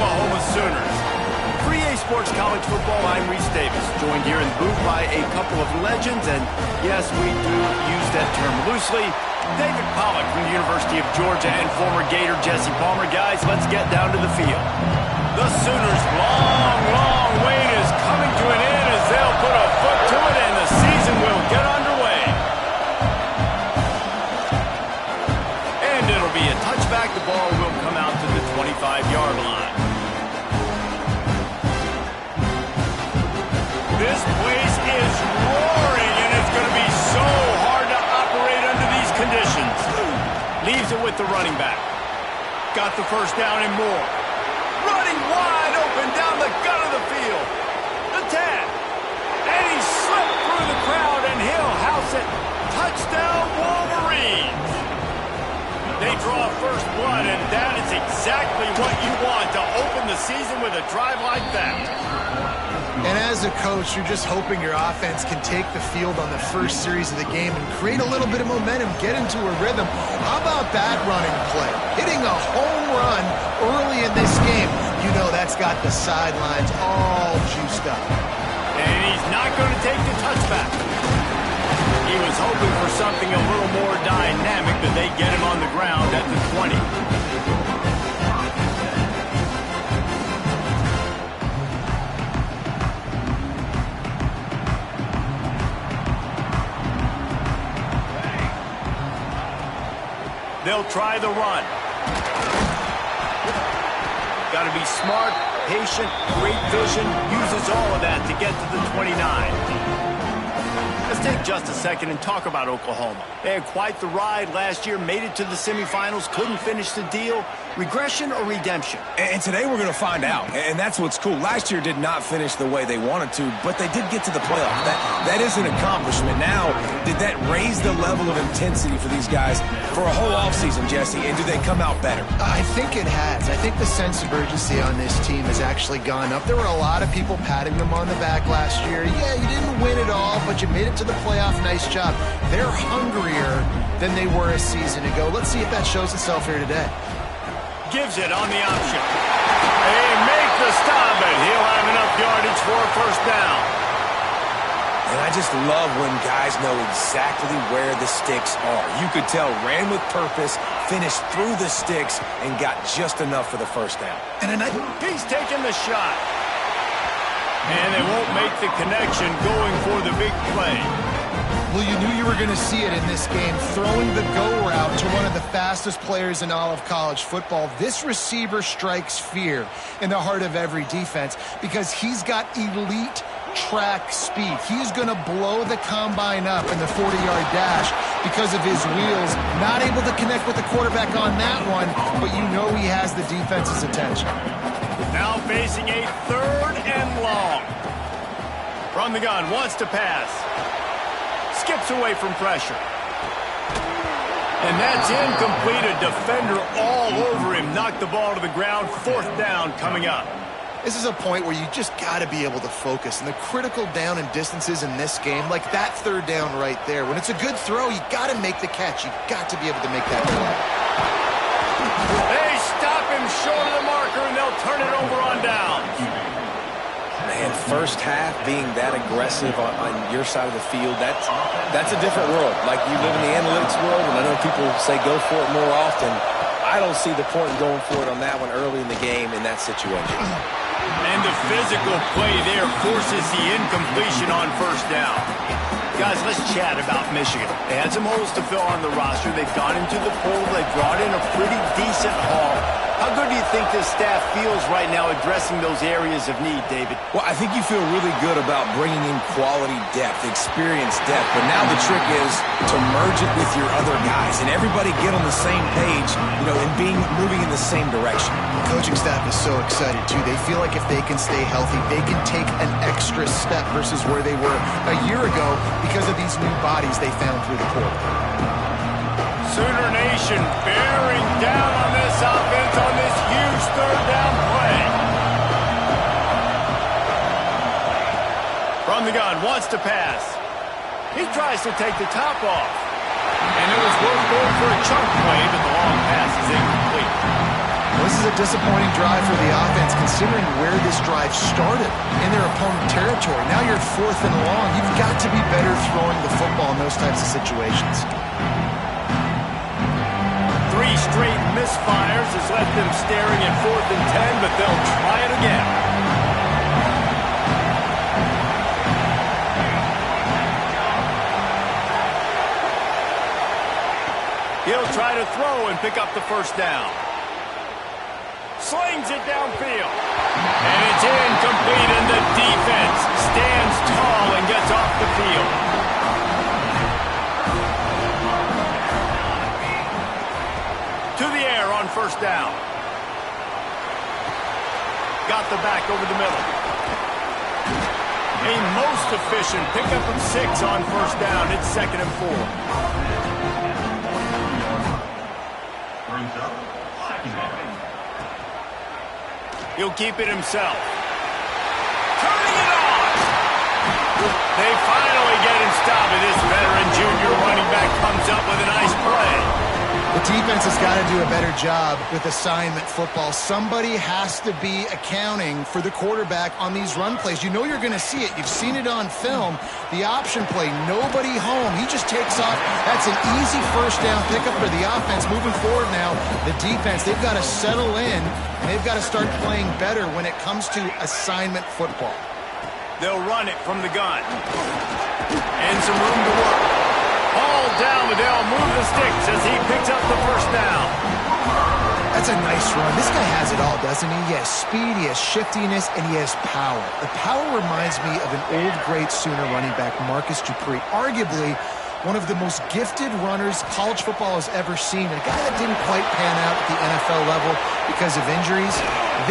Oklahoma Sooners. Free A Sports College Football, I'm YUNGCEDBEATZ, joined here in the booth by a couple of legends, and yes, we do use that term loosely. David Pollack from the University of Georgia and former Gator Jesse Palmer. Guys, let's get down to the field. The Sooners' long wait is coming to an end as they'll put a foot to it, and the season will get underway. And it'll be a touchback. The ball will come out to the 25-yard line. This place is roaring, and it's going to be so hard to operate under these conditions. Leaves it with the running back. Got the first down and more. Running wide open down the gut of the field. The 10. And he slipped through the crowd, and he'll house it. Touchdown, Wolverines. They draw first blood, and that is exactly what you want to open the season with a drive like that. And as a coach, you're just hoping your offense can take the field on the first series of the game and create a little bit of momentum, get into a rhythm. How about that running play? Hitting a home run early in this game. You know that's got the sidelines all juiced up. And he's not going to take the touchback. He was hoping for something a little more dynamic, but they get him on the ground at the 20. They'll try the run. Got to be smart, patient, great vision, uses all of that to get to the 29. Let's take just a second and talk about Oklahoma. They had quite the ride last year, made it to the semifinals, couldn't finish the deal. Regression or redemption? And today we're going to find out, and that's what's cool. Last year did not finish the way they wanted to, but they did get to the playoff. That is an accomplishment. Now, did that raise the level of intensity for these guys for a whole offseason, Jesse, and do they come out better? I think it has. I think the sense of urgency on this team has actually gone up. There were a lot of people patting them on the back last year. Yeah, you didn't win it all, but you made it to the playoff. Nice job. They're hungrier than they were a season ago. Let's see if that shows itself here today. Gives it on the option. They make the stop, and he'll have enough yardage for a first down. And I just love when guys know exactly where the sticks are. You could tell ran with purpose, finished through the sticks, and got just enough for the first down. And he's taking the shot. And they won't make the connection going for the big play. Well, you knew you were going to see it in this game, throwing the go route to one of the fastest players in all of college football. This receiver strikes fear in the heart of every defense because he's got elite track speed. He's going to blow the combine up in the 40-yard dash because of his wheels. Not able to connect with the quarterback on that one, but you know he has the defense's attention. Now facing a third and long. From the gun, wants to pass. Skips away from pressure. And that's incomplete. A defender all over him. Knocked the ball to the ground. Fourth down coming up. This is a point where you just got to be able to focus. And the critical down and distances in this game, like that third down right there, when it's a good throw, you got to make the catch. You got to be able to make that play. They stop him short of the marker, and they'll turn it over on down. Man, first half being that aggressive on your side of the field, that's a different world. Like, you live in the analytics world, and I know people say go for it more often. I don't see the point in going for it on that one early in the game in that situation. And the physical play there forces the incompletion on first down. Guys, let's chat about Michigan. They had some holes to fill on the roster. They've gone into the poll. They brought in a pretty decent haul. How good do you think this staff feels right now addressing those areas of need, David? Well, I think you feel really good about bringing in quality depth, experience depth. But now the trick is to merge it with your other guys and everybody get on the same page, and moving in the same direction. The coaching staff is so excited, too. They feel like if they can stay healthy, they can take an extra step versus where they were a year ago because of these new bodies they found through the portal. Sooner Nation bearing down on this offense on this huge third down play. From the gun, wants to pass. He tries to take the top off. And it was worth going for a chunk play, but the long pass is incomplete. This is a disappointing drive for the offense considering where this drive started in their opponent territory. Now you're at 4th and long. You've got to be better throwing the football in those types of situations. 3 straight misfires has left them staring at 4th and 10, but they'll try it again. He'll try to throw and pick up the first down. Slings it downfield. And it's incomplete, and the defense stands tall and gets off the field. To the air on first down. Got the back over the middle. A most efficient pickup of 6 on first down. It's 2nd and 4. He'll keep it himself. Turning it on. They finally get him stopped. This veteran junior running back comes up with a nice play. The defense has got to do a better job with assignment football. Somebody has to be accounting for the quarterback on these run plays. You know you're going to see it. You've seen it on film. The option play, nobody home. He just takes off. That's an easy first down pickup for the offense. Moving forward now, the defense, they've got to settle in, and they've got to start playing better when it comes to assignment football. They'll run it from the gun. And some room to work. All down, but they'll move the sticks as he picks up the first down. That's a nice run. This guy has it all, doesn't he? He has speed, he has shiftiness, and he has power. The power reminds me of an old great Sooner running back, Marcus Dupree. Arguably one of the most gifted runners college football has ever seen. A guy that didn't quite pan out at the NFL level because of injuries.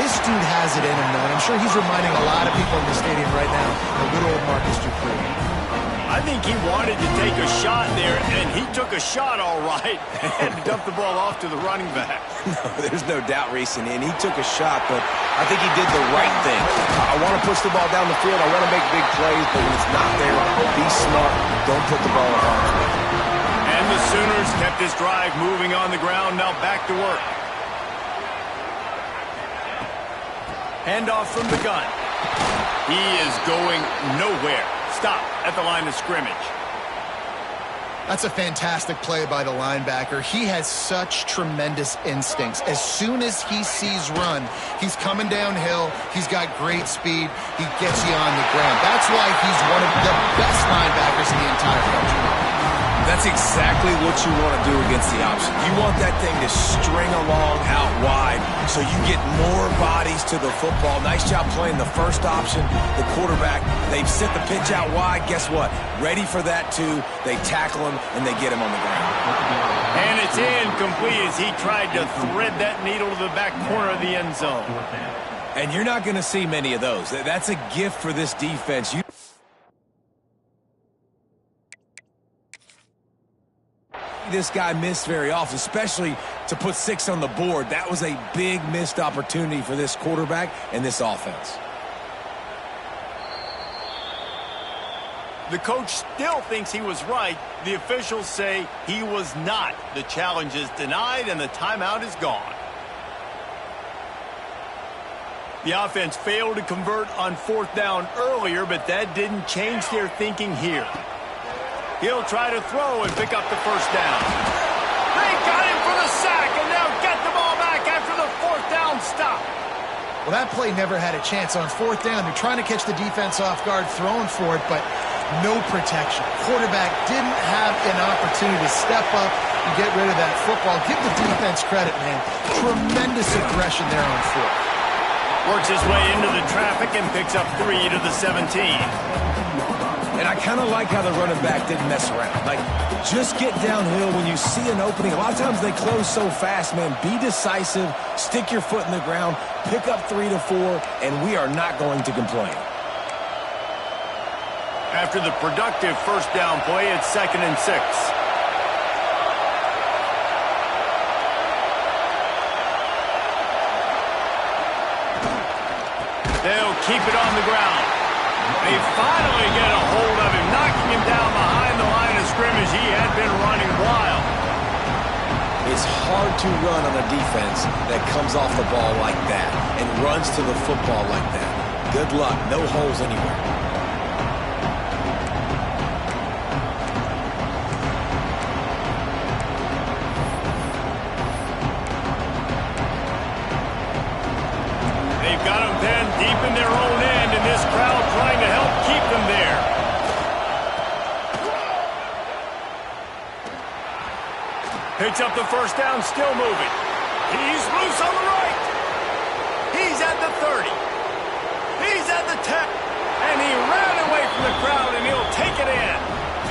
This dude has it in him, though, and I'm sure he's reminding a lot of people in the stadium right now of good old Marcus Dupree. I think he wanted to take a shot there, and he took a shot all right and dumped the ball off to the running back. No, there's no doubt, Reese, and he took a shot, but I think he did the right thing. I want to push the ball down the field. I want to make big plays, but when it's not there, be smart. Don't put the ball in harm's way. And the Sooners kept this drive moving on the ground. Now back to work. Handoff from the gun. He is going nowhere. Stop at the line of scrimmage. That's a fantastic play by the linebacker. He has such tremendous instincts. As soon as he sees run, he's coming downhill. He's got great speed. He gets you on the ground. That's why he's one of the best linebackers in the entire country. That's exactly what you want to do against the option. You want that thing to string along out wide so you get more bodies to the football. Nice job playing the first option. The quarterback, they've set the pitch out wide. Guess what? Ready for that too. They tackle him and they get him on the ground. And it's incomplete as he tried to thread that needle to the back corner of the end zone. And you're not going to see many of those. That's a gift for this defense. This guy missed very often, especially to put 6 on the board. That was a big missed opportunity for this quarterback and this offense. The coach still thinks he was right. The officials say he was not. The challenge is denied and the timeout is gone. The offense failed to convert on 4th down earlier, but that didn't change their thinking here. He'll try to throw and pick up the first down. They got him for the sack, and they'll get the ball back after the 4th down stop. Well, that play never had a chance. On 4th down, they're trying to catch the defense off guard, throwing for it, but no protection. Quarterback didn't have an opportunity to step up and get rid of that football. Give the defense credit, man. Tremendous aggression there on 4th. Works his way into the traffic and picks up 3 to the 17. And I kind of like how the running back didn't mess around. Like, just get downhill when you see an opening. A lot of times they close so fast, man. Be decisive, stick your foot in the ground, pick up 3 to 4, and we are not going to complain. After the productive first down play, it's 2nd and 6. They'll keep it on the ground. They finally get a hold of him, knocking him down behind the line of scrimmage. He had been running wild. His It's hard to run on a defense that comes off the ball like that and runs to the football like that. Good luck. No holes anywhere. They've got them pinned deep in their own end, and this crowd trying to help keep them there. Picks up the first down, still moving. He's loose on the right. He's at the 30. He's at the 10. And he ran away from the crowd, and he'll take it in.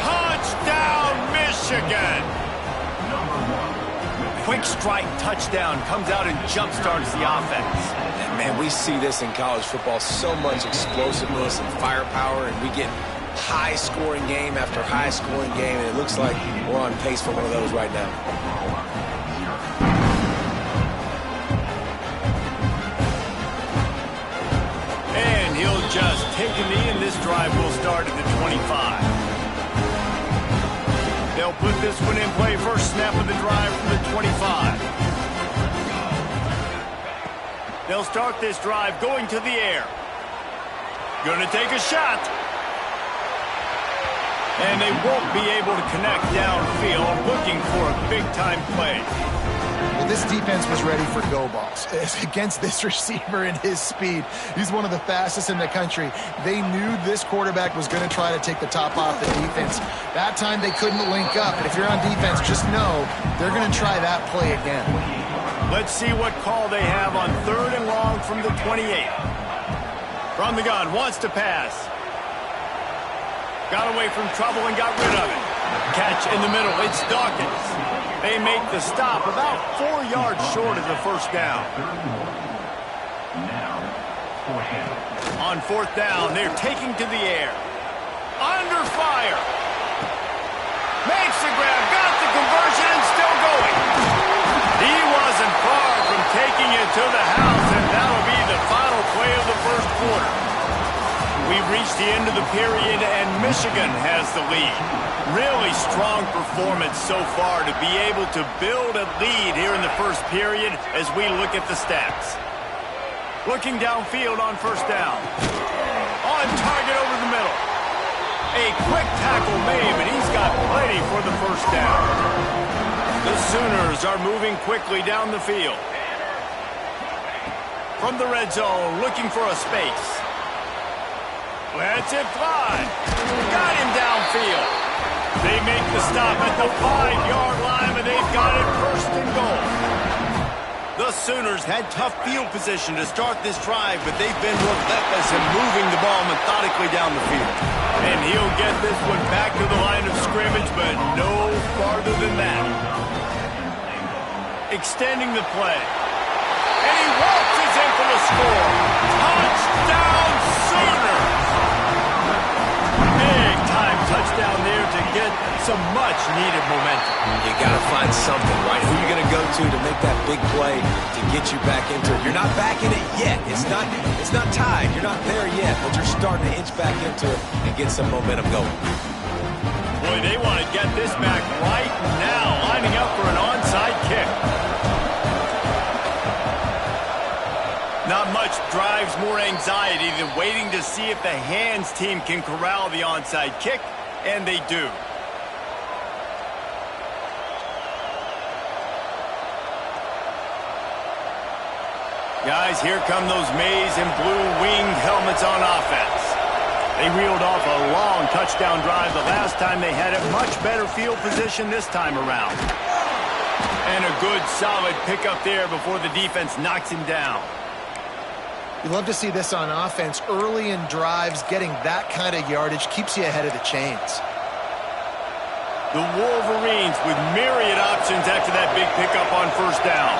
Touchdown, Michigan. Quick strike touchdown comes out and jump-starts the offense. And man, we see this in college football, so much explosiveness and firepower, and we get high-scoring game after high-scoring game, and it looks like we're on pace for one of those right now. And he'll just take a knee, and this drive will start at the 25. They'll put this one in play. First snap of the drive from the 25. They'll start this drive going to the air. Going to take a shot. And they won't be able to connect downfield, looking for a big-time play. Well, this defense was ready for go balls. Against this receiver and his speed, he's one of the fastest in the country. They knew this quarterback was going to try to take the top off the defense. That time they couldn't link up. And if you're on defense, just know they're going to try that play again. Let's see what call they have on 3rd and long from the 28. From the gun, wants to pass. Got away from trouble and got rid of it. Catch in the middle. It's Dawkins. They make the stop about 4 yards short of the first down. On 4th down, they're taking to the air. Under fire. Makes the grab. Got the conversion and still going. He wasn't far from taking it to the house, and that'll be the final play of the first quarter. We've reached the end of the period, and Michigan has the lead. Really strong performance so far to be able to build a lead here in the first period as we look at the stats. Looking downfield on first down. On target over the middle. A quick tackle made, but he's got plenty for the first down. The Sooners are moving quickly down the field. From the red zone, looking for a space. Lets it fly. Got him downfield. They make the stop at the 5-yard line, and they've got it 1st and goal. The Sooners had tough field position to start this drive, but they've been relentless in moving the ball methodically down the field. And he'll get this one back to the line of scrimmage, but no farther than that. Extending the play. And he waltzes in for the score. Touchdown, Sooners! Big-time touchdown there to get some much-needed momentum. You got to find something, right? Who are you going to go to make that big play to get you back into it? You're not back in it yet. It's not tied. You're not there yet, but you're starting to inch back into it and get some momentum going. Boy, they want to get this back right now, lining up for an onside kick. Not much drives more anxiety than waiting to see if the hands team can corral the onside kick, and they do. Guys, here come those maize and blue winged helmets on offense. They reeled off a long touchdown drive the last time they had it. Much better field position this time around. And a good solid pickup there before the defense knocks him down. You love to see this on offense. Early in drives, getting that kind of yardage keeps you ahead of the chains. The Wolverines with myriad options after that big pickup on first down.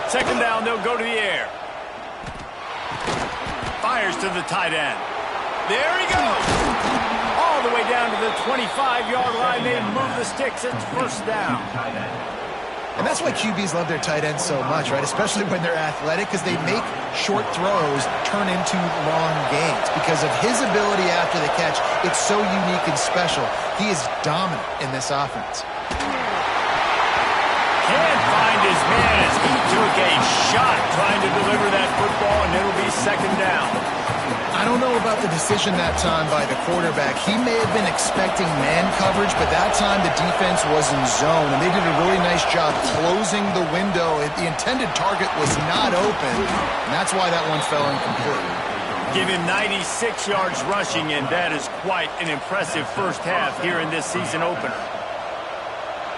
2nd down, they'll go to the air. Fires to the tight end. There he goes. All the way down to the 25-yard line. They move the sticks. It's 1st down. And that's why QBs love their tight ends so much, right? Especially when they're athletic, because they make short throws turn into long gains. Because of his ability after the catch, it's so unique and special. He is dominant in this offense. his man as he took a shot trying to deliver that football, and it'll be second down. I don't know about the decision that time by the quarterback. He may have been expecting man coverage, but that time the defense was in zone, and they did a really nice job closing the window. The intended target was not open, and that's why that one fell incomplete. Give him 96 yards rushing, and that is quite an impressive first half here in this season opener.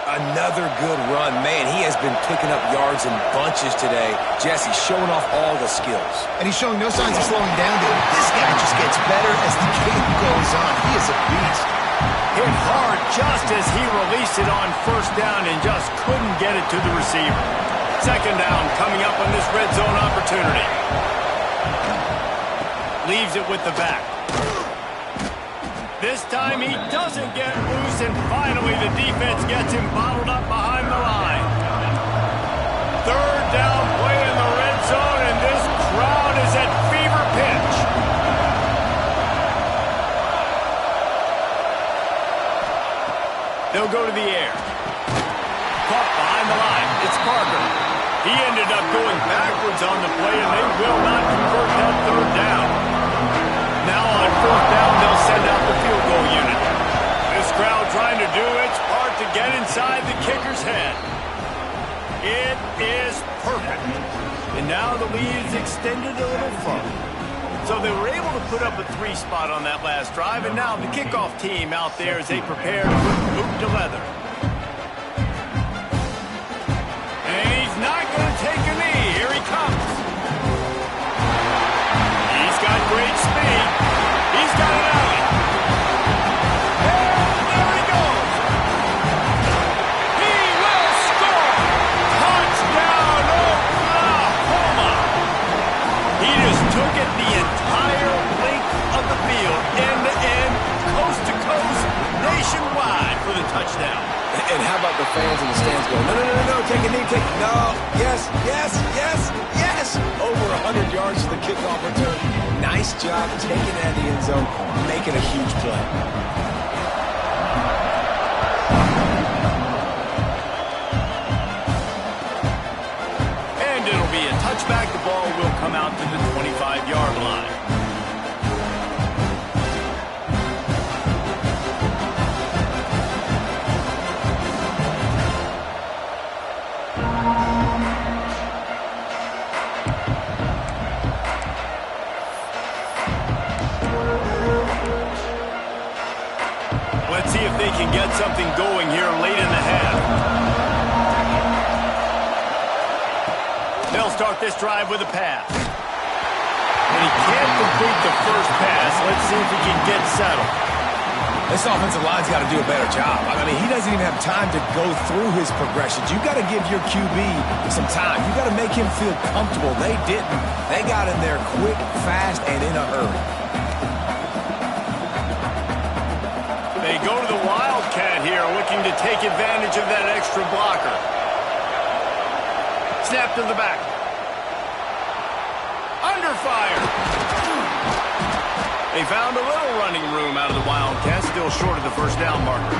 Another good run. Man, he has been picking up yards in bunches today. Jesse showing off all the skills. And he's showing no signs of slowing down, dude. This guy just gets better as the game goes on. He is a beast. Hit hard just as he released it on first down and just couldn't get it to the receiver. Second down coming up on this red zone opportunity. Leaves it with the back. This time he doesn't get loose, and finally the defense gets him bottled up behind the line. Third down play in the red zone, and this crowd is at fever pitch. They'll go to the air. Caught behind the line. It's Parker. He ended up going backwards on the play, and they will not convert that third down. Now on fourth down, they'll send out the field goal unit. This crowd trying to do its part to get inside the kicker's head. It is perfect. And now the lead is extended a little further. So they were able to put up a 3 spot on that last drive, and now the kickoff team out there as they prepare to put boot to leather. And he's not going to take a knee. Here he comes. He's got great speed. He's got it out. And there he goes. He will score. Touchdown, Oklahoma. He just took it the entire length of the field, end to end, coast to coast, nationwide for the touchdown. And how about the fans in the stands going, no, take a knee, no, yes. Over 100 yards to the kickoff return. Nice job taking it out of the end zone, making a huge play. And it'll be a touchback. The ball will come out to the 25-yard line. Let's see if they can get something going here late in the half. They'll start this drive with a pass. And he can't complete the first pass. Let's see if he can get settled. This offensive line's got to do a better job. I mean, he doesn't even have time to go through his progressions. You've got to give your QB some time. You've got to make him feel comfortable. They didn't. They got in there quick, fast, and in a hurry. They go to the Wildcat here, looking to take advantage of that extra blocker. Snap to the back. Under fire. They found a little running room out of the Wildcats, still short of the first down marker.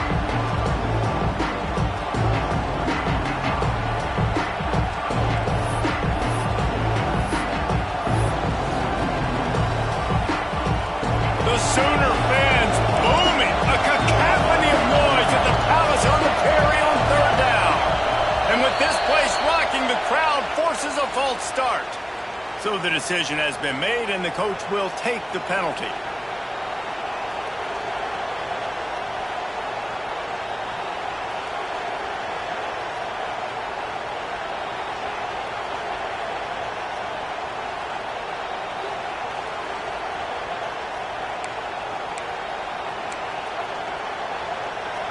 The Sooner fans booming. A cacophony of noise at the Palace on the Prairie on third down. And with this place rocking, the crowd forces a false start. So the decision has been made, and the coach will take the penalty.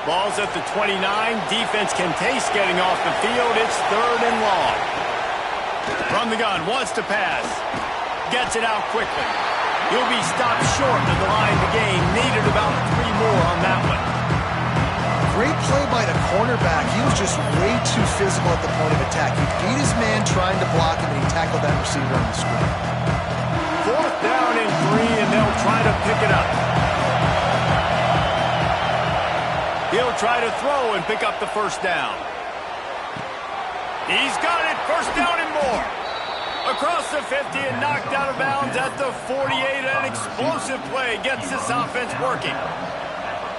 Ball's at the 29. Defense can taste getting off the field. It's third and long. From the gun, wants to pass. Gets it out quickly. He'll be stopped short of the line of the game. Needed about 3 more on that one. Great play by the cornerback. He was just way too physical at the point of attack. He beat his man trying to block him, and he tackled that receiver on the screen. Fourth down and 3, and they'll try to pick it up. He'll try to throw and pick up the first down. He's got it. First down and more. Across the 50 and knocked out of bounds at the 48. An explosive play gets this offense working.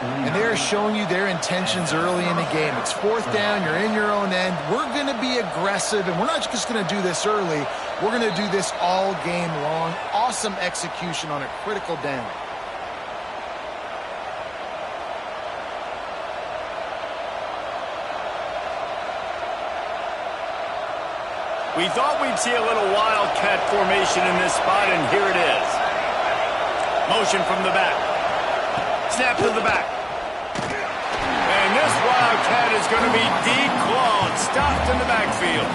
And they're showing you their intentions early in the game. It's fourth down. You're in your own end. We're going to be aggressive, and we're not just going to do this early. We're going to do this all game long. Awesome execution on a critical down. We thought we'd see a little wildcat formation in this spot, and here it is. Motion from the back. Snap to the back. And this wildcat is going to be declawed, stopped in the backfield.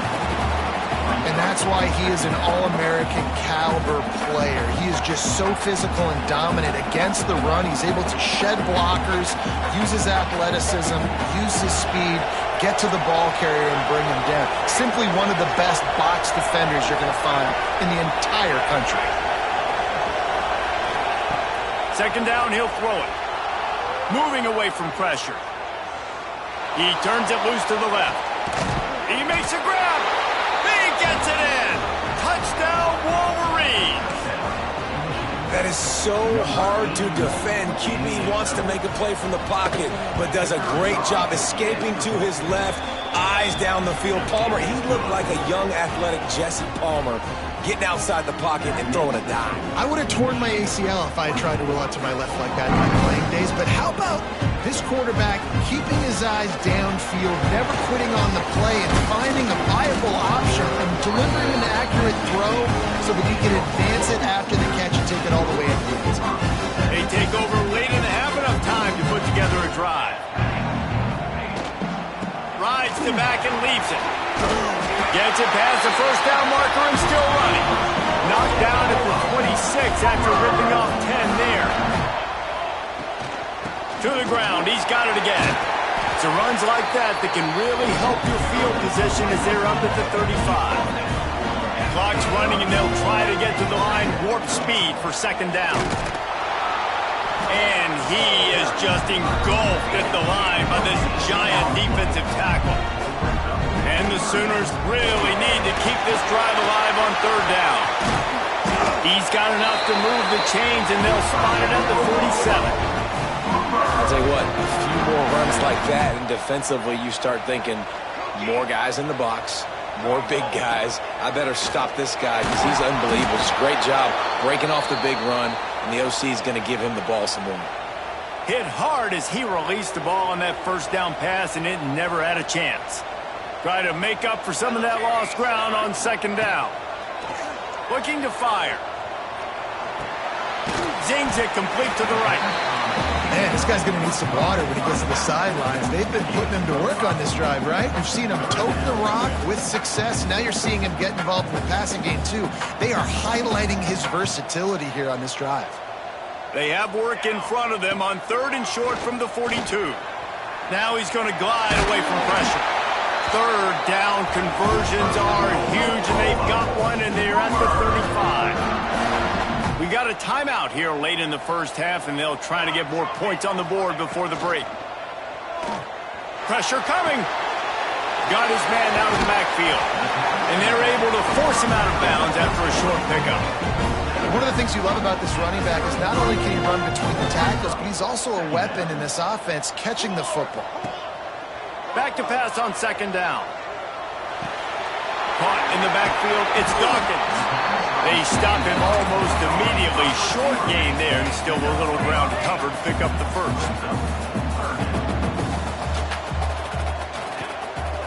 And that's why he is an All-American caliber player. He is just so physical and dominant against the run. He's able to shed blockers, use his athleticism, use his speed, get to the ball carrier and bring him down. Simply one of the best box defenders you're going to find in the entire country. Second down, he'll throw it. Moving away from pressure. He turns it loose to the left. He makes a grab. He gets it in. Touchdown, Wolverines. That is so hard to defend. QB wants to make a play from the pocket, but does a great job escaping to his left, eyes down the field. Palmer, he looked like a young, athletic Jesse Palmer, getting outside the pocket and throwing a dime. I would have torn my ACL if I had tried to roll out to my left like that in my playing days, but how about this quarterback keeping his eyes downfield, never quitting on the play, and finding a viable option and delivering an accurate throw so that he can advance it after the catch and take it all the way into the end zone. They take over late and have enough time to put together a drive. Rides to back and leaves it. Gets it past the first down marker and still running. Knocked down at the 26 after ripping off 10 there. To the ground, he's got it again. It's runs like that can really help your field position as they're up at the 35. Clock's running and they'll try to get to the line, warp speed for second down. And he is just engulfed at the line by this giant defensive tackle. And the Sooners really need to keep this drive alive on third down. He's got enough to move the chains, and they'll spot it at the 47. I'll tell you what, a few more runs like that, and defensively you start thinking more guys in the box, more big guys. I better stop this guy because he's unbelievable. It's a great job breaking off the big run, and the OC is going to give him the ball some more. Hit hard as he released the ball on that first down pass, and it never had a chance. Try to make up for some of that lost ground on second down. Looking to fire. Zings it complete to the right. Man, this guy's going to need some water when he gets to the sidelines. They've been putting him to work on this drive, right? We've seen him tote the rock with success. Now you're seeing him get involved in the passing game, too. They are highlighting his versatility here on this drive. They have work in front of them on third and short from the 42. Now he's going to glide away from pressure. Third down conversions are huge, and they've got one, and they're at the 35. We got a timeout here late in the first half, and they'll try to get more points on the board before the break. Pressure coming. Got his man out of the backfield, and they're able to force him out of bounds after a short pickup. One of the things you love about this running back is not only can he run between the tackles, but he's also a weapon in this offense catching the football. Back to pass on second down. Caught in the backfield, it's Dawkins. They stop him almost immediately. Short gain there, and still a little ground to cover to pick up the first.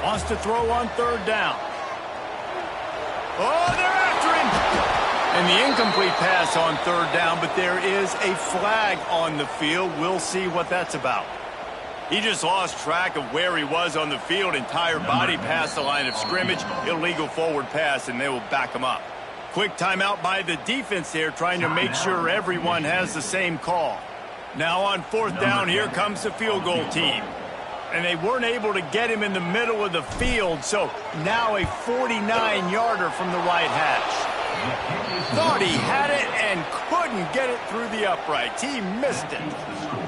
Wants to throw on third down. Oh, they're after him! And the incomplete pass on third down, but there is a flag on the field. We'll see what that's about. He just lost track of where he was on the field. Entire body past the line of scrimmage. Illegal forward pass, and they will back him up. Quick timeout by the defense there, trying to make sure everyone has the same call. Now on fourth down, here comes the field goal team. And they weren't able to get him in the middle of the field, so now a 49-yarder from the right hash. Thought he had it and couldn't get it through the uprights. He missed it.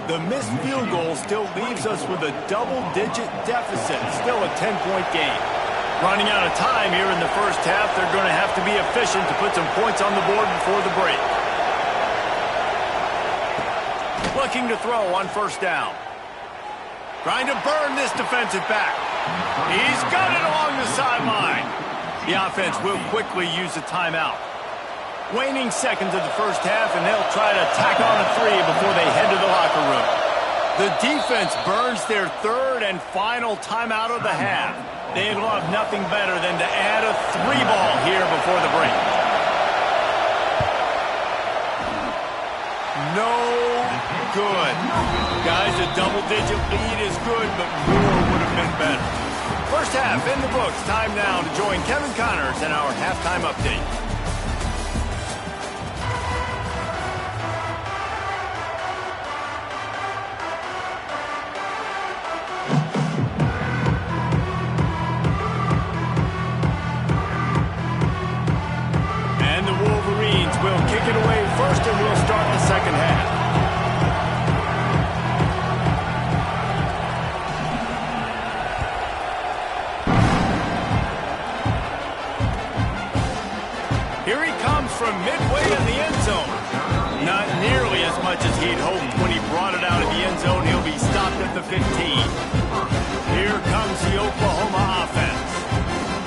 The missed field goal still leaves us with a double-digit deficit. Still a 10-point game. Running out of time here in the first half, they're going to have to be efficient to put some points on the board before the break. Looking to throw on first down. Trying to burn this defensive back. He's got it along the sideline. The offense will quickly use a timeout. Waning seconds of the first half, and they'll try to tack on a 3 before they head to the locker room. The defense burns their third and final timeout of the half. They'd love nothing better than to add a 3 ball here before the break. No good. Guys, a double-digit lead is good, but more would have been better. First half in the books. Time now to join Kevin Connors in our halftime update. We'll kick it away first, and we'll start the second half. Here he comes from midway in the end zone. Not nearly as much as he'd hoped when he brought it out of the end zone. He'll be stopped at the 15. Here comes the Oklahoma offense.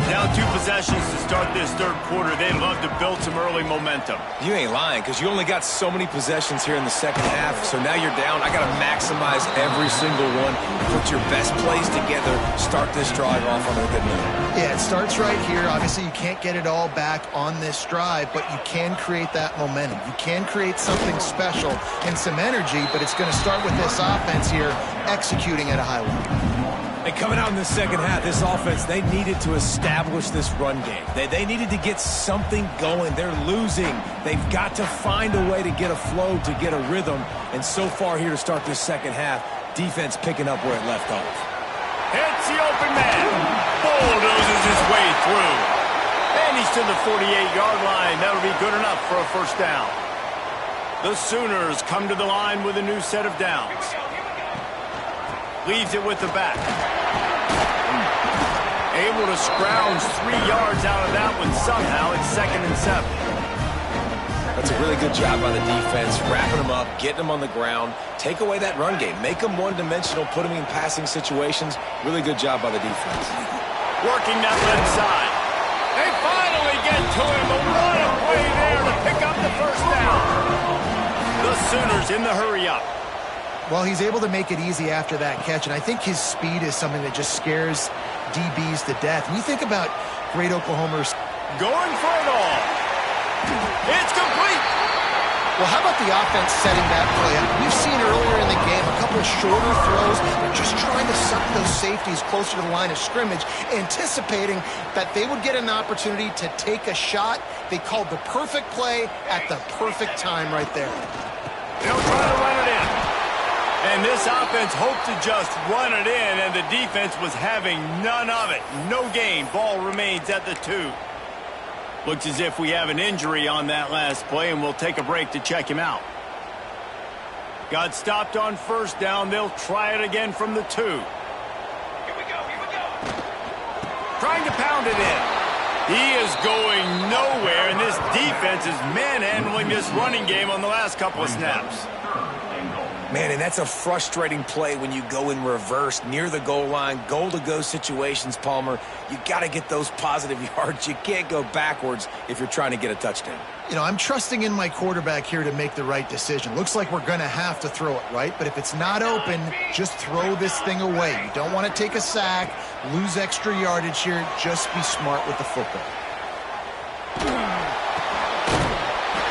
Down 2 possessions to start this third quarter. They'd love to build some early momentum. You ain't lying, because you only got so many possessions here in the second half, so now you're down. I got to maximize every single one. Put your best plays together. Start this drive off on a good note. Yeah, it starts right here. Obviously, you can't get it all back on this drive, but you can create that momentum. You can create something special and some energy, but it's going to start with this offense here executing at a high level. And coming out in the second half, this offense, they needed to establish this run game. They needed to get something going. They're losing. They've got to find a way to get a flow, to get a rhythm. And so far here to start this second half, defense picking up where it left off. Hits the open man. Bulldozes his way through. And he's to the 48-yard line. That'll be good enough for a first down. The Sooners come to the line with a new set of downs. Leaves it with the back. Able to scrounge 3 yards out of that one somehow. It's 2nd and 7. That's a really good job by the defense, wrapping them up, getting them on the ground. Take away that run game. Make them one-dimensional, put them in passing situations. Really good job by the defense. Working that left side. They finally get to him, but what a play there to pick up the first down. The Sooners in the hurry-up. Well, he's able to make it easy after that catch, and I think his speed is something that just scares DBs to death. When you think about great Oklahomers going for it all. It's complete. Well, how about the offense setting that play up? We've seen earlier in the game a couple of shorter throws. They're just trying to suck those safeties closer to the line of scrimmage, anticipating that they would get an opportunity to take a shot. They called the perfect play at the perfect time right there. They'll try to run it in. And this offense hoped to just run it in, and the defense was having none of it. No gain. Ball remains at the 2. Looks as if we have an injury on that last play, and we'll take a break to check him out. Got stopped on first down. They'll try it again from the 2. Here we go. Trying to pound it in. He is going nowhere, and this defense is manhandling this running game on the last couple of snaps. Man, and that's a frustrating play when you go in reverse near the goal line, goal-to-go situations, Palmer. You got to get those positive yards. You can't go backwards if you're trying to get a touchdown. You know, I'm trusting in my quarterback here to make the right decision. Looks like we're going to have to throw it, right? But if it's not open, just throw this thing away. You don't want to take a sack, lose extra yardage here. Just be smart with the football.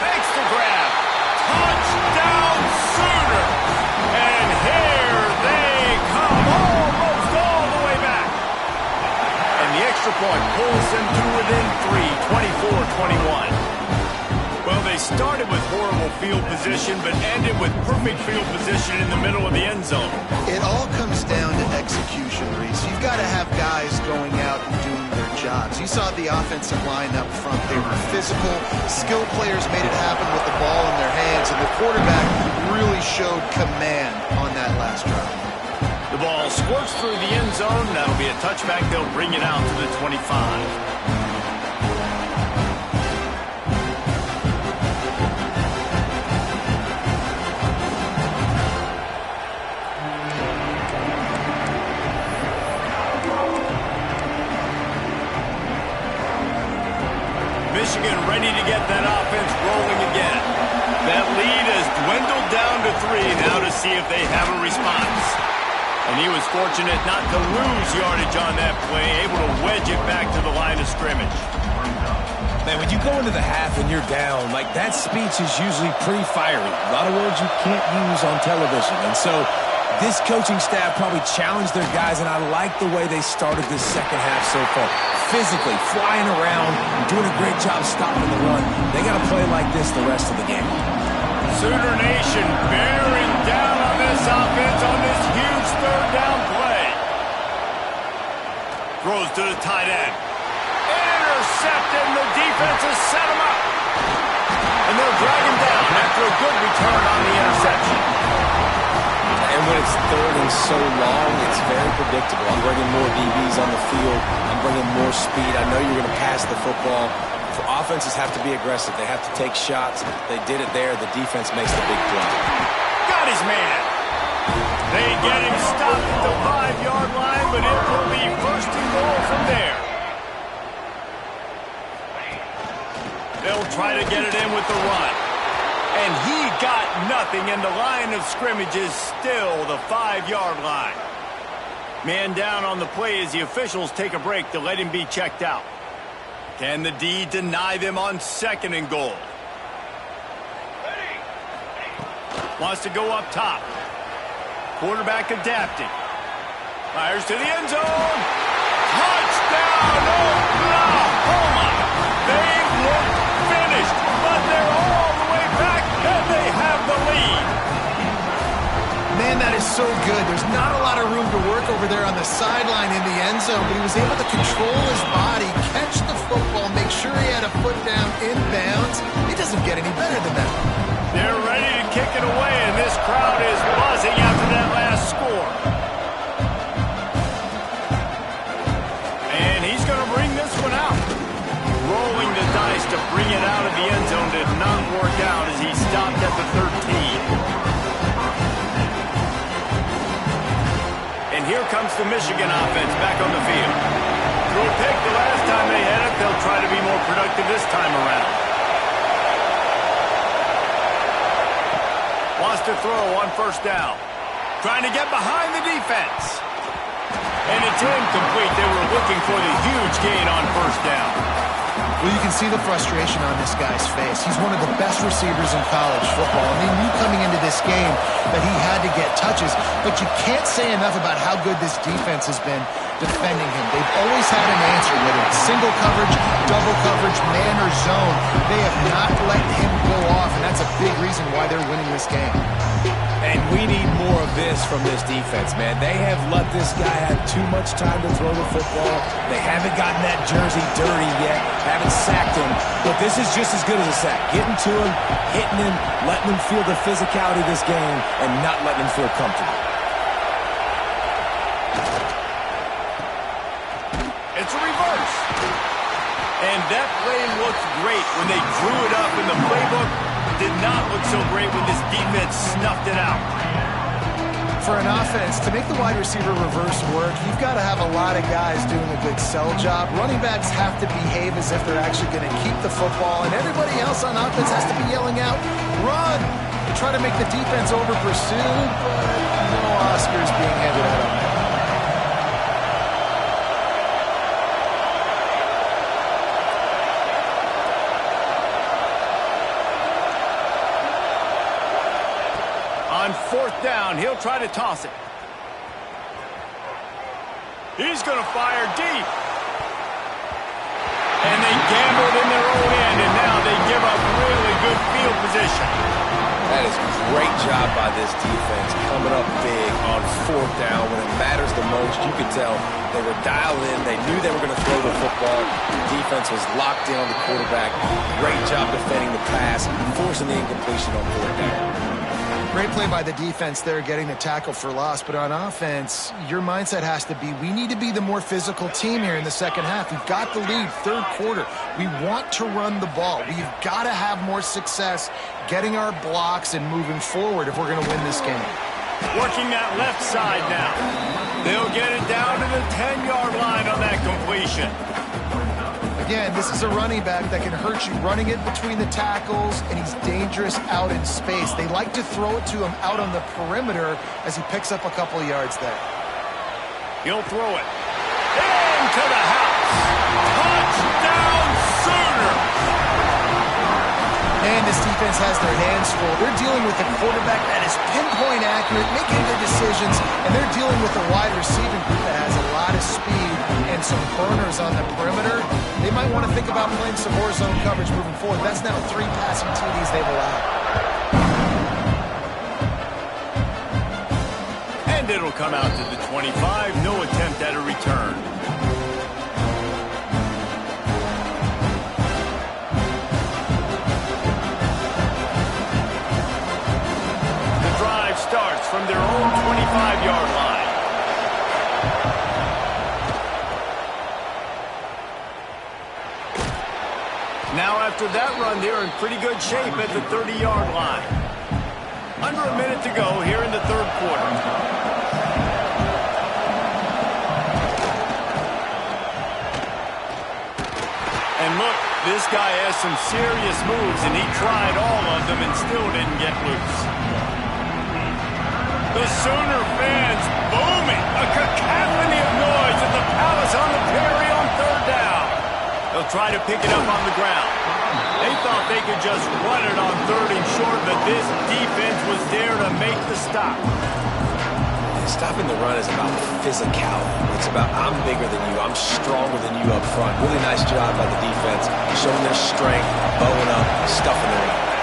Thanks to grab. Touchdown Sooner. And here they come, almost all the way back. And the extra point pulls them to within 3, 24-21. Well, they started with horrible field position, but ended with perfect field position in the middle of the end zone. It all comes down to execution, Reese. You've got to have guys going out and doing their jobs. You saw the offensive line up front. They were physical. Skilled players made it happen with the ball in their hands, and the quarterback really showed command on that last drive. The The ball squirts through the end zone. That'll be a touchback. They'll bring it out to the 25. Michigan ready to get that offense rolling again. That lead has dwindled down to 3 now to see if they have a response. And he was fortunate not to lose yardage on that play, able to wedge it back to the line of scrimmage. Man, when you go into the half and you're down, like that speech is usually pretty fiery. A lot of words you can't use on television. And so this coaching staff probably challenged their guys, and I like the way they started this second half so far. Physically, flying around, doing a great job stopping the run. They got to play like this the rest of the game. Sooner Nation bearing down on this offense on this huge third down play. Throws to the tight end. Intercepted, and the defense has set him up. And they'll drag him down after a good return on the interception. And when it's third and so long, it's very predictable. I'm bringing more DBs on the field. I'm bringing more speed. I know you're going to pass the football. Offenses have to be aggressive. They have to take shots. They did it there. The defense makes the big play. Got his man. They get him stopped at the 5-yard line, but it will be first and goal from there. They'll try to get it in with the run. And he got nothing, and the line of scrimmage is still the 5-yard line. Man down on the play as the officials take a break to let him be checked out. Can the D deny them on second and goal? Wants to go up top. Quarterback adapting. Fires to the end zone. Touchdown, Oklahoma! They look finished, but they're all the way back, and they have the lead. Man, that is so good. There's not a lot of room to work over there on the sideline in the end zone, but he was able to control his body, catch the football, make sure he had a foot down inbounds. It doesn't get any better than that. They're ready to kick it away, and this crowd is buzzing after that last score. And he's going to bring this one out. Rolling the dice to bring it out of the end zone did not work out as he stopped at the 13. And here comes the Michigan offense back on the field. Threw a pick the last time they had it. They'll try to be more productive this time around. Wants to throw on first down. Trying to get behind the defense. And it's incomplete. They were looking for the huge gain on first down. Well, you can see the frustration on this guy's face. He's one of the best receivers in college football. I mean, knew coming into this game that he had to get touches, but you can't say enough about how good this defense has been defending him. They've always had an answer, whether it's single coverage, double coverage, man or zone. They have not let him go off, and that's a big reason why they're winning this game. And we need more of this from this defense, man. They have let this guy have too much time to throw the football. They haven't gotten that jersey dirty yet, haven't sacked him. But this is just as good as a sack. Getting to him, hitting him, letting him feel the physicality of this game, and not letting him feel comfortable. It's a reverse. And that play looks great when they drew it up in the playbook. Did not look so great when this defense snuffed it out. For an offense, to make the wide receiver reverse work, you've got to have a lot of guys doing a good sell job. Running backs have to behave as if they're actually going to keep the football, and everybody else on offense has to be yelling out, run! They try to make the defense over-pursue, but no Oscars being handed out on that. On fourth down, he'll try to toss it. He's going to fire deep. And they gambled in their own end, and now they give up really good field position. That is a great job by this defense, coming up big on fourth down when it matters the most. You could tell they were dialed in. They knew they were going to throw the football. The defense was locked in on the quarterback. Great job defending the pass, forcing the incompletion on fourth down. Great play by the defense there, getting the tackle for loss. But on offense, your mindset has to be, we need to be the more physical team here in the second half. We've got the lead, third quarter. We want to run the ball. We've got to have more success getting our blocks and moving forward if we're going to win this game. Working that left side now. They'll get it down to the 10-yard line on that completion. Again, this is a running back that can hurt you running it between the tackles, and he's dangerous out in space. They like to throw it to him out on the perimeter as he picks up a couple of yards there. He'll throw it into the house. Touchdown Sooners! And this defense has their hands full. They're dealing with a quarterback that is pinpoint accurate, making good decisions, and they're dealing with a wide receiving group that has a lot of speed and some burners on the perimeter. They might want to think about playing some more zone coverage moving forward. That's now 3 passing TDs they've allowed. And it'll come out to the 25. No attempt at a return. Starts from their own 25-yard line. Now after that run, they're in pretty good shape at the 30-yard line. Under a minute to go here in the third quarter. And look, this guy has some serious moves, and he tried all of them and still didn't get loose. The Sooner fans booming, a cacophony of noise at the Palace on the Prairie on third down. They'll try to pick it up on the ground. They thought they could just run it on third and short, but this defense was there to make the stop. Stopping the run is about physicality. It's about, I'm bigger than you, I'm stronger than you up front. Really nice job by the defense, showing their strength, bowing up, stuffing the run.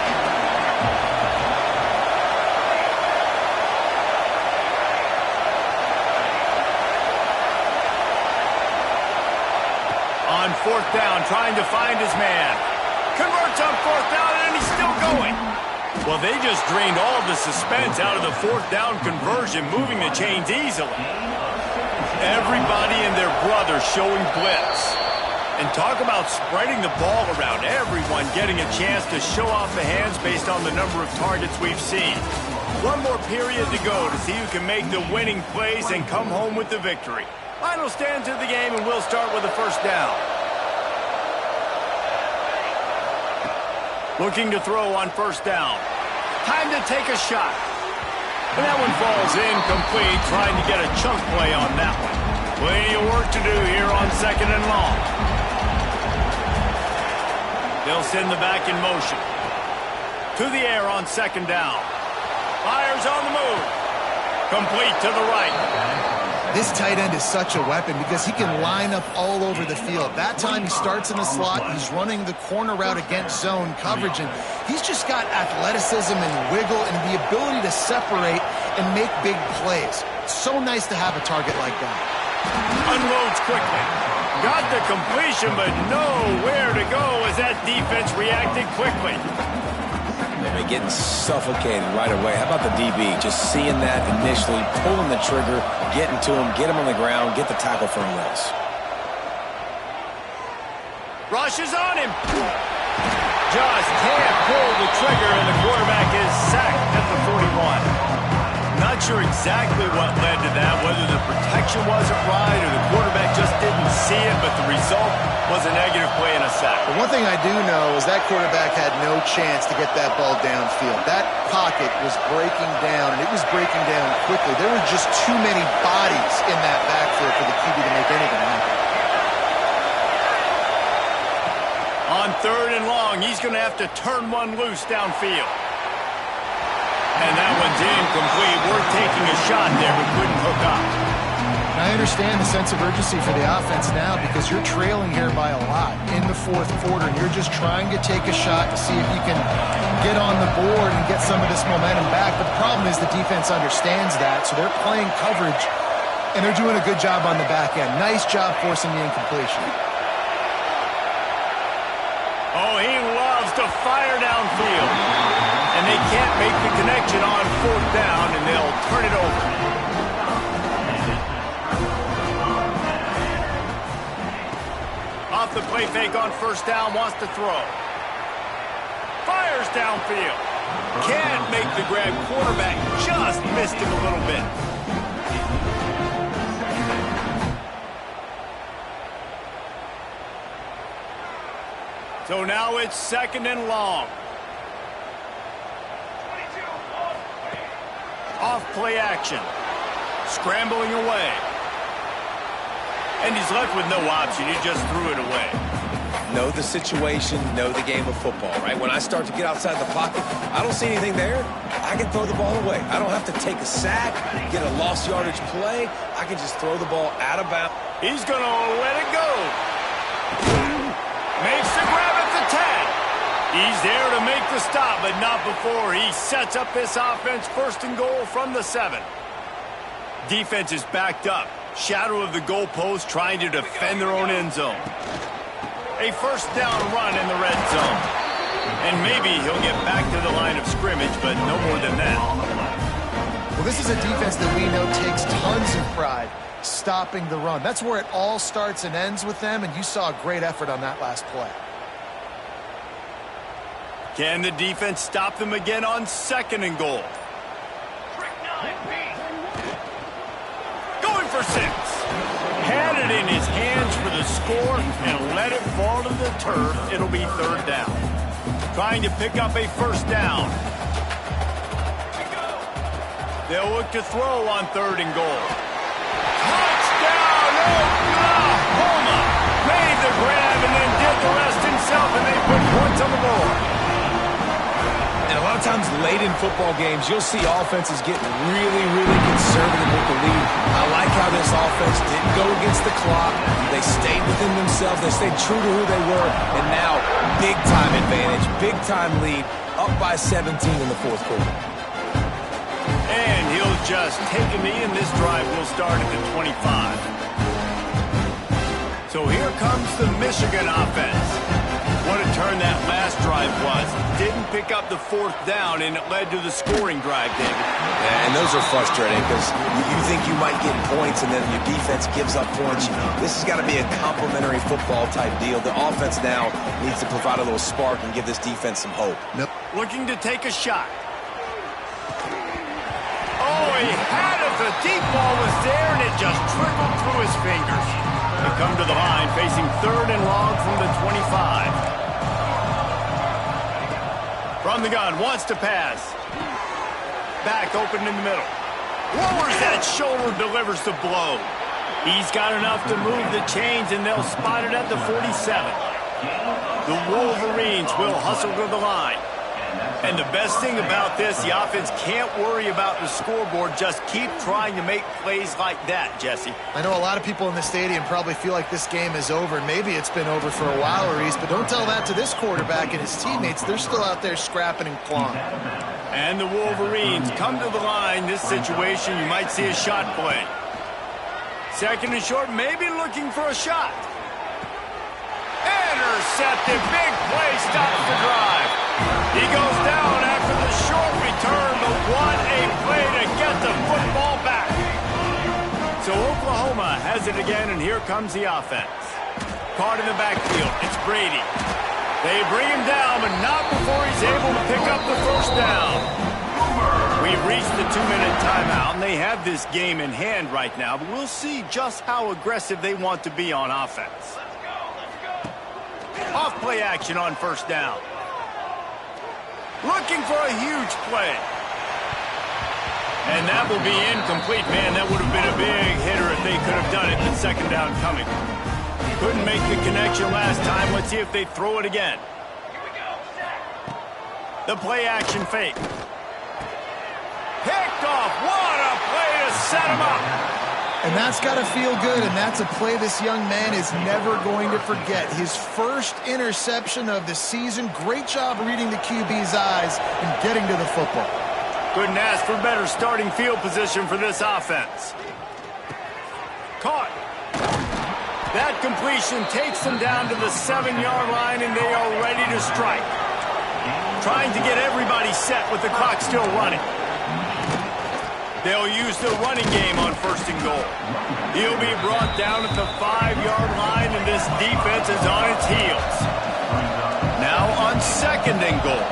On fourth down, trying to find his man. Converts on fourth down, and he's still going. Well, they just drained all of the suspense out of the fourth down conversion, moving the chains easily. Everybody and their brother showing blitz. And talk about spreading the ball around. Everyone getting a chance to show off the hands based on the number of targets we've seen. One more period to go to see who can make the winning plays and come home with the victory. Final stands of the game, and we'll start with a first down. Looking to throw on first down. Time to take a shot. And that one falls incomplete, trying to get a chunk play on that one. Plenty of work to do here on second and long. They'll send the back in motion. To the air on second down. Fires on the move. Complete to the right. This tight end is such a weapon because he can line up all over the field. That time he starts in the slot, he's running the corner route against zone coverage, and he's just got athleticism and wiggle and the ability to separate and make big plays. It's so nice to have a target like that. Unloads quickly. Got the completion, but nowhere to go as that defense reacted quickly. They're getting suffocated right away. How about the DB? Just seeing that initially, pulling the trigger, getting to him, get him on the ground, get the tackle for him less. Rush is on him. Just can't pull the trigger, and the quarterback is sacked at the 41. Not sure exactly what led to that, whether the protection wasn't right or the quarterback just didn't see it, but the result was a negative play and a sack. But one thing I do know is that quarterback had no chance to get that ball downfield. That pocket was breaking down, and it was breaking down quickly. There were just too many bodies in that backfield for the QB to make anything happen. On third and long, he's going to have to turn one loose downfield. And that one's incomplete. We're taking a shot there, but couldn't hook up. I understand the sense of urgency for the offense now because you're trailing here by a lot in the fourth quarter, and you're just trying to take a shot to see if you can get on the board and get some of this momentum back. But the problem is the defense understands that, so they're playing coverage, and they're doing a good job on the back end. Nice job forcing the incompletion. Oh, he loves to fire downfield. And they can't make the connection on 4th down, and they'll turn it over. Off the play fake on 1st down, wants to throw. Fires downfield. Can't make the grab. Quarterback just missed him a little bit. So now it's 2nd and long. Off play action. Scrambling away. And he's left with no option. He just threw it away. Know the situation, know the game of football, right? When I start to get outside the pocket, I don't see anything there. I can throw the ball away. I don't have to take a sack, get a lost yardage play. I can just throw the ball out of bounds. He's going to let it go. Makes the grab at the 10. He's there to make the stop, but not before he sets up this offense 1st and goal from the 7. Defense is backed up. Shadow of the goalpost, trying to defend their own end zone. A 1st down run in the red zone. And maybe he'll get back to the line of scrimmage, but no more than that. Well, this is a defense that we know takes tons of pride stopping the run. That's where it all starts and ends with them, and you saw a great effort on that last play. Can the defense stop them again on 2nd and goal? Going for 6. Had it in his hands for the score and let it fall to the turf. It'll be 3rd down. Trying to pick up a 1st down. They'll look to throw on 3rd and goal. Touchdown, Oklahoma! Made the grab and then did the rest himself, and they put points on the board. And a lot of times late in football games, you'll see offenses get really, really conservative with the lead. I like how this offense didn't go against the clock. They stayed within themselves. They stayed true to who they were. And now, big-time advantage, big-time lead, up by 17 in the 4th quarter. And he'll just take a knee, and this drive will start at the 25. So here comes the Michigan offense. What a turn that last drive was. Didn't pick up the 4th down, and it led to the scoring drive, David. Yeah, and those are frustrating because you think you might get points, and then your defense gives up points. This has got to be a complementary football type deal. The offense now needs to provide a little spark and give this defense some hope. Nope. Looking to take a shot. Oh, he had it. The deep ball was there, and it just trickled through his fingers. They come to the line, facing 3rd and long from the 25. From the gun, wants to pass. Back open in the middle. Lowers that shoulder, delivers the blow. He's got enough to move the chains, and they'll spot it at the 47. The Wolverines will hustle to the line. And the best thing about this, the offense can't worry about the scoreboard. Just keep trying to make plays like that, Jesse. I know a lot of people in the stadium probably feel like this game is over. Maybe it's been over for a while, Reese, but don't tell that to this quarterback and his teammates. They're still out there scrapping and clawing. And the Wolverines come to the line. This situation, you might see a shot play. 2nd and short, maybe looking for a shot. Intercepted. Big play, stops the drive. He goes down after the short return, but what a play to get the football back. So Oklahoma has it again, and here comes the offense. Caught in the backfield. It's Brady. They bring him down, but not before he's able to pick up the 1st down. We've reached the 2-minute timeout, and they have this game in hand right now, but we'll see just how aggressive they want to be on offense. Off play action on 1st down. Looking for a huge play. And that will be incomplete. Man, that would have been a big hitter if they could have done it. The 2nd down coming. Couldn't make the connection last time. Let's see if they throw it again. The play action fake. Picked off. What a play to set him up. And that's got to feel good, and that's a play this young man is never going to forget. His first interception of the season. Great job reading the QB's eyes and getting to the football. Couldn't ask for better starting field position for this offense. Caught. That completion takes them down to the 7-yard line, and they are ready to strike. trying to get everybody set with the clock still running. They'll use the running game on 1st and goal. He'll be brought down at the 5-yard line, and this defense is on its heels. Now on 2nd and goal.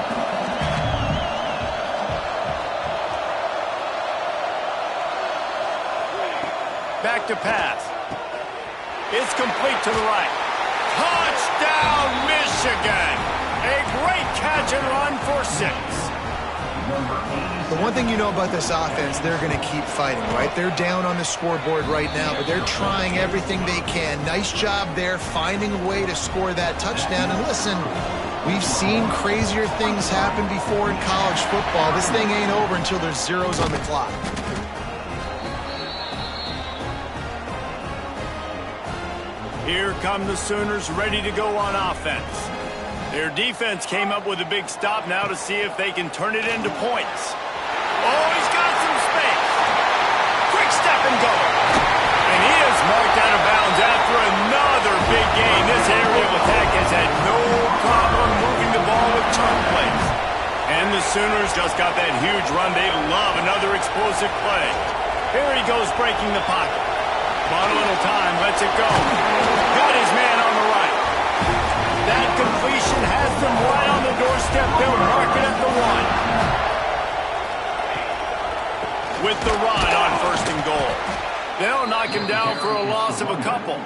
Back to pass. It's complete to the right. Touchdown, Michigan! A great catch and run for 6. The one thing you know about this offense, they're going to keep fighting, right? They're down on the scoreboard right now, but they're trying everything they can. Nice job there, finding a way to score that touchdown. And listen, we've seen crazier things happen before in college football. This thing ain't over until there's zeros on the clock. Here come the Sooners ready to go on offense. Their defense came up with a big stop now to see if they can turn it into points. Oh, he's got some space. Quick step and go. And he is marked out of bounds after another big gain. This aerial attack has had no problem moving the ball with chunk plays. And the Sooners just got that huge run. They love another explosive play. Here he goes breaking the pocket. On a little time, lets it go. Got his man on the right. That completion has them right on the doorstep. They'll mark it at the 1. With the run on 1st and goal. They'll knock him down for a loss of a couple.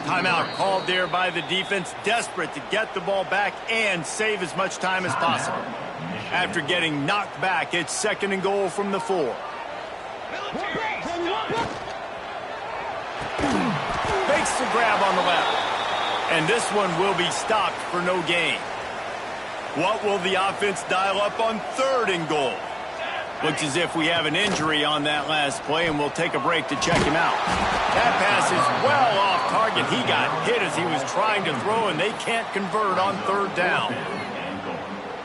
Timeout called there by the defense, desperate to get the ball back and save as much time as possible. After getting knocked back, it's 2nd and goal from the 4. Makes the grab on the left. And this one will be stopped for no gain. What will the offense dial up on 3rd and goal? Looks as if we have an injury on that last play, and we'll take a break to check him out. That pass is well off target. He got hit as he was trying to throw, and they can't convert on 3rd down.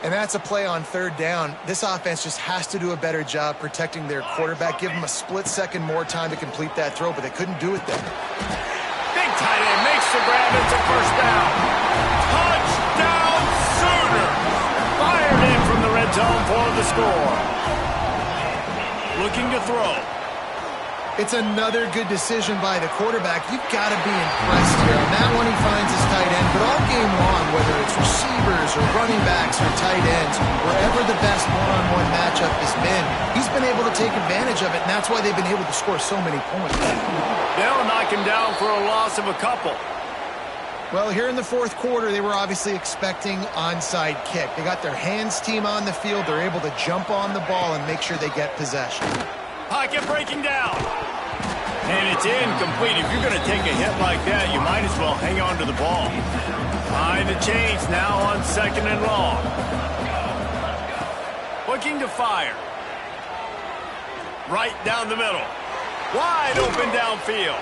And that's a play on 3rd down. This offense just has to do a better job protecting their quarterback. Give him a split second more time to complete that throw, but they couldn't do it there. Big tight end makes the grab. It's a 1st down. Touchdown, Sooners! Fired in from the red zone for the score. Looking to throw. It's another good decision by the quarterback. You've got to be impressed here. On that one, he finds his tight end. But all game long, whether it's receivers or running backs or tight ends, wherever the best one-on-one matchup has been, he's been able to take advantage of it, and that's why they've been able to score so many points. They'll knock him down for a loss of a couple. Well, here in the 4th quarter, they were obviously expecting onside kick. They got their hands team on the field. They're able to jump on the ball and make sure they get possession. Pocket breaking down. And it's incomplete. If you're going to take a hit like that, you might as well hang on to the ball. Behind the chains now on 2nd and long. Looking to fire. Right down the middle. Wide open downfield.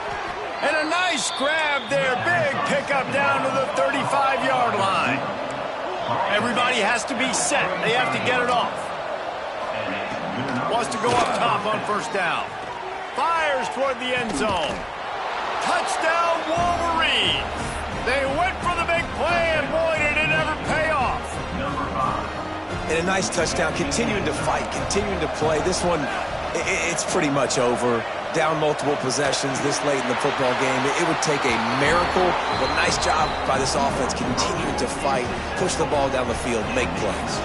And a nice grab there. Big pickup down to the 35-yard line. Everybody has to be set. They have to get it off. Wants to go up top on 1st down. Fires toward the end zone. Touchdown, Wolverines. They went for the big play, and boy, did it ever pay off. And a nice touchdown, continuing to fight, continuing to play. This one, it's pretty much over. Down multiple possessions this late in the football game. It would take a miracle, but nice job by this offense continuing to fight, push the ball down the field, make plays.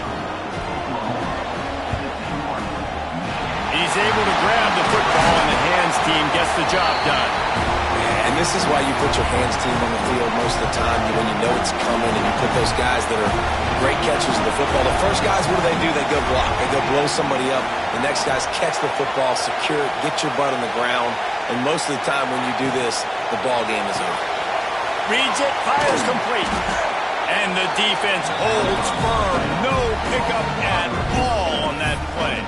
He's able to grab the football, and the hands team gets the job done. And this is why you put your hands team on the field most of the time when you know it's coming, and you put those guys that are great catchers of the football. The first guys, what do? They go block. They go blow somebody up. The next guys catch the football, secure it, get your butt on the ground. And most of the time when you do this, the ball game is over. Reads it, fires complete. And the defense holds firm. No pickup at all on that play.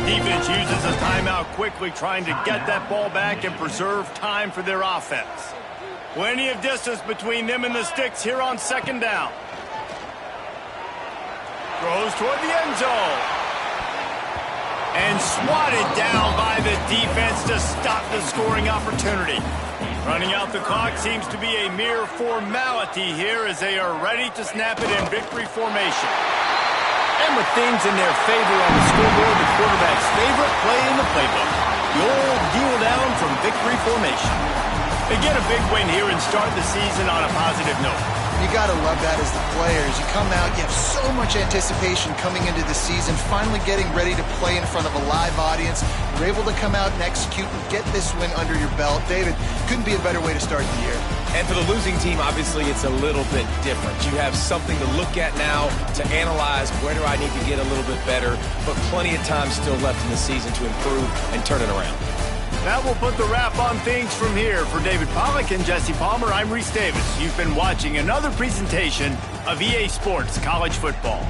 Defense uses a timeout quickly, trying to get that ball back and preserve time for their offense. Plenty of distance between them and the sticks here on 2nd down. Throws toward the end zone. And swatted down by the defense to stop the scoring opportunity. Running out the clock seems to be a mere formality here as they are ready to snap it in victory formation. And with things in their favor on the scoreboard, the quarterback's favorite play in the playbook. The old kneel down from victory formation. They get a big win here and start the season on a positive note. You got to love that as the players. You come out, you have so much anticipation coming into the season, finally getting ready to play in front of a live audience. You're able to come out and execute and get this win under your belt. David, couldn't be a better way to start the year. And for the losing team, obviously, it's a little bit different. You have something to look at now to analyze where do I need to get a little bit better, but plenty of time still left in the season to improve and turn it around. That will put the wrap on things from here. For David Pollack and Jesse Palmer, I'm Reese Davis. You've been watching another presentation of EA Sports College Football.